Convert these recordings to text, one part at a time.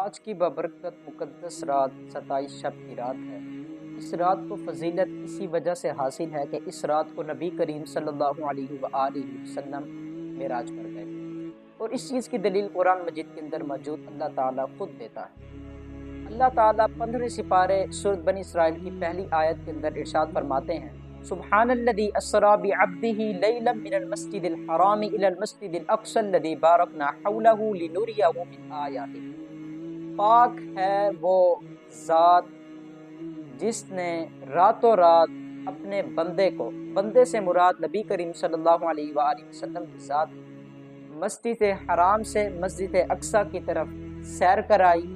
آج کی بابرکت مقدس رات 27 شب کی رات ہے۔ اس رات کو فضیلت اسی وجہ سے حاصل ہے کہ اس رات کو نبی کریم صلی اللہ علیہ وآلہ وسلم معراج پر گئے، اور اس چیز کی دلیل قرآن مجید کے اندر موجود اللہ تعالیٰ خود دیتا ہے۔ اللہ تعالیٰ 15 سپارے سورۃ بنی اسرائیل کی پہلی آیت کے اندر ارشاد فرماتے ہیں، سبحان الذی اسری بعبدہ لیلا من المسجد الحرام الی المسجد الاقصی الذی بارکنا حولہ لنریہ من آیاتہ۔ پاک ہے وہ ذات جس نے راتوں رات اپنے بندے سے مراد نبی کریم صلی اللہ علیہ وآلہ وسلم کی ذات مسجد حرام سے مسجد اقصی کی طرف سیر کرائی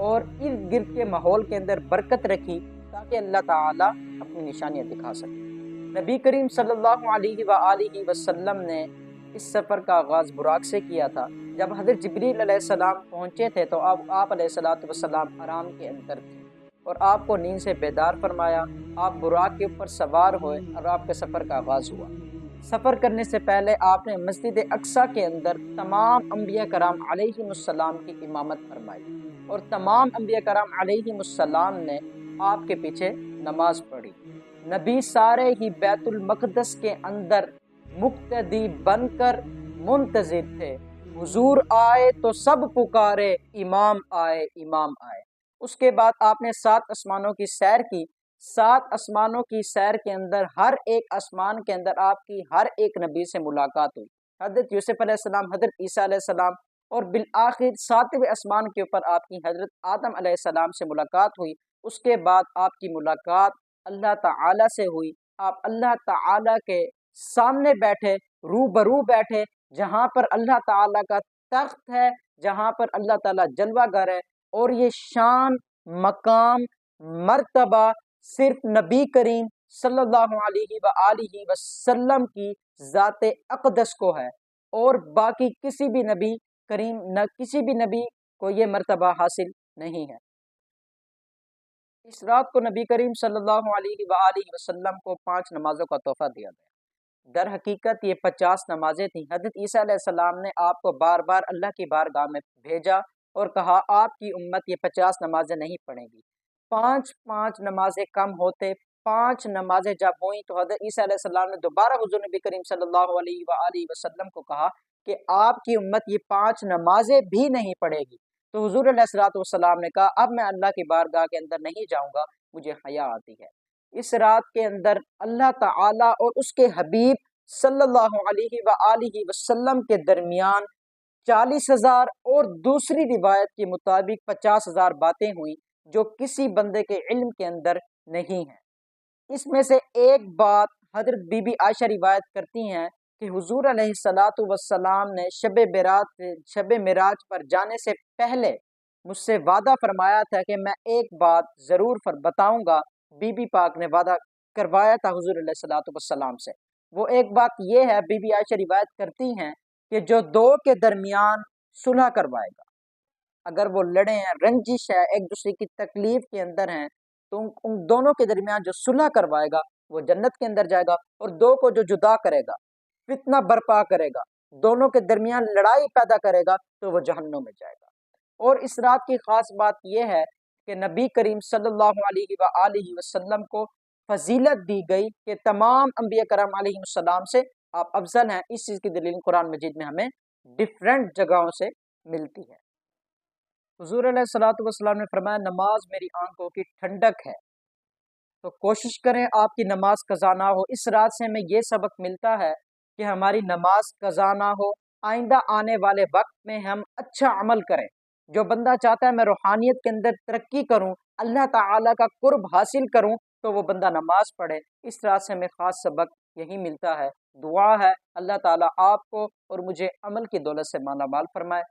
اور ارد گرد کے ماحول کے اندر برکت رکھی تاکہ اللہ تعالیٰ اپنی نشانیاں دکھا سکے۔ نبی کریم صلی اللہ علیہ وآلہ وسلم نے اس سفر کا آغاز براق سے کیا تھا۔ جب حضرت جبریل علیہ السلام پہنچے تھے تو آپ علیہ السلام آرام کے اندر تھے اور آپ کو نیند سے بیدار فرمایا، آپ براق کے اوپر سوار ہوئے اور آپ کے سفر کا آغاز ہوا۔ سفر کرنے سے پہلے آپ نے مسجد اقصی کے اندر تمام انبیاء کرام علیہ السلام کی امامت فرمائی اور تمام انبیاء کرام علیہ السلام نے آپ کے پیچھے نماز پڑھی۔ نبی سارے ہی بیت المقدس کے اندر مقتدی بن کر منتظر تھے، حضور آئے تو سب پکارے، امام آئے امام آئے۔ اس کے بعد آپ نے 7 آسمانوں کی سیر کی۔ 7 آسمانوں کی سیر کے اندر ہر ایک آسمان کے اندر آپ کی ہر ایک نبی سے ملاقات ہوئی، حضرت یوسف علیہ السلام، حضرت عیسیٰ علیہ السلام، اور بالآخر 7ویں آسمان کے اوپر آپ کی حضرت آدم علیہ السلام سے ملاقات ہوئی۔ اس کے بعد آپ کی ملاقات اللہ تعالیٰ سے ہوئی۔ آپ اللہ تعالیٰ کے سامنے بیٹھے، روبرو بیٹھے، جہاں پر اللہ تعالیٰ کا تخت ہے، جہاں پر اللہ تعالیٰ جلوہ گر ہے، اور یہ شان، مقام، مرتبہ صرف نبی کریم صلی اللہ علیہ وآلہ وسلم کی ذات اقدس کو ہے، اور باقی کسی بھی نبی کو یہ مرتبہ حاصل نہیں ہے۔ اس رات کو نبی کریم صلی اللہ علیہ وآلہ وسلم کو 5 نمازوں کا تحفہ دیا گیا۔ در حقیقت یہ 50 نمازیں تھیں۔ حضرت عیسیٰ علیہ السلام نے آپ کو بار بار اللہ کی بارگاہ میں بھیجا اور کہا آپ کی امت یہ 50 نمازیں نہیں پڑھے گی۔ 5 نمازیں کم ہوتے، 5 نمازیں جب ہوئیں تو حضرت عیسیٰ علیہ السلام نے دوبارہ حضور نبی کریم صلی اللہ علیہ وآلہ وسلم کو کہا کہ آپ کی امت یہ 5 نمازیں بھی نہیں پڑھے گی۔ تو حضور علیہ السلام نے کہا اب میں اللہ کی بارگاہ کے اندر نہیں جاؤں گا، مجھے حیا آتی ہے۔ اس رات کے اندر اللہ تعالیٰ اور اس کے حبیب صلی اللہ علیہ وآلہ وسلم کے درمیان 40,000 اور دوسری روایت کے مطابق 50,000 باتیں ہوئیں جو کسی بندے کے علم کے اندر نہیں ہیں۔ اس میں سے ایک بات حضرت بی بی عائشہ روایت کرتی ہیں کہ حضور علیہ السلام نے شب معراج پر جانے سے پہلے مجھ سے وعدہ فرمایا تھا کہ میں ایک بات ضرور بتاؤں گا۔ بی بی پاک نے وعدہ کروایا تھا حضور علیہ السلام سے۔ وہ ایک بات یہ ہے، بی بی عائشہ روایت کرتی ہیں کہ جو 2 کے درمیان صلح کروائے گا، اگر وہ لڑے ہیں، رنجش ہے، ایک دوسرے کی تکلیف کے اندر ہیں، تو ان دونوں کے درمیان جو صلح کروائے گا وہ جنت کے اندر جائے گا، اور 2 کو جو جدا کرے گا، فتنہ برپا کرے گا، دونوں کے درمیان لڑائی پیدا کرے گا، تو وہ جہنم میں جائے گا۔ اور اس رات کی خاص بات یہ ہے کہ نبی کریم صلی اللہ علیہ وآلہ وسلم کو فضیلت دی گئی کہ تمام انبیاء کرام علیہ السلام سے آپ افضل ہیں۔ اس چیز کی دلیل قرآن مجید میں ہمیں ڈیفرنٹ جگہوں سے ملتی ہے۔ حضور علیہ السلام نے فرمایا نماز میری آنکھوں کی ٹھنڈک ہے، تو کوشش کریں آپ کی نماز قضا نہ ہو۔ اس رات سے ہمیں یہ سبق ملتا ہے کہ ہماری نماز قضا نہ ہو، آئندہ آنے والے وقت میں ہم اچھا عمل کریں۔ جو بندہ چاہتا ہے میں روحانیت کے اندر ترقی کروں، اللہ تعالیٰ کا قرب حاصل کروں، تو وہ بندہ نماز پڑھے۔ اس رات سے ہمیں خاص سبق یہی ملتا ہے۔ دعا ہے اللہ تعالیٰ آپ کو اور مجھے عمل کی دولت سے مالا مال فرمائے۔